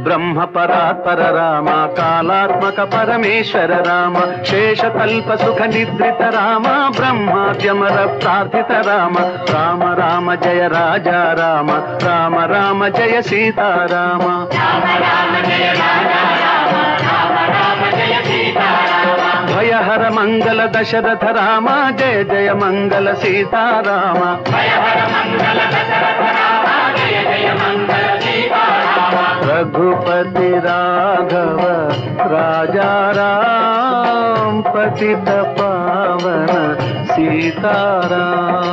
ब्रह्म परात्पर राम कालात्मक परमेश्वर राम शेषकल्प सुख निद्रित राम ब्रह्माद्यमर प्रार्थित राम राम राम जय राजा राम राम राम जय सीता राम भयहर मंगल दशरथ राम जय जय मंगल सीता राम रघुपति राघव राजा राम पतित पावन सीता राम।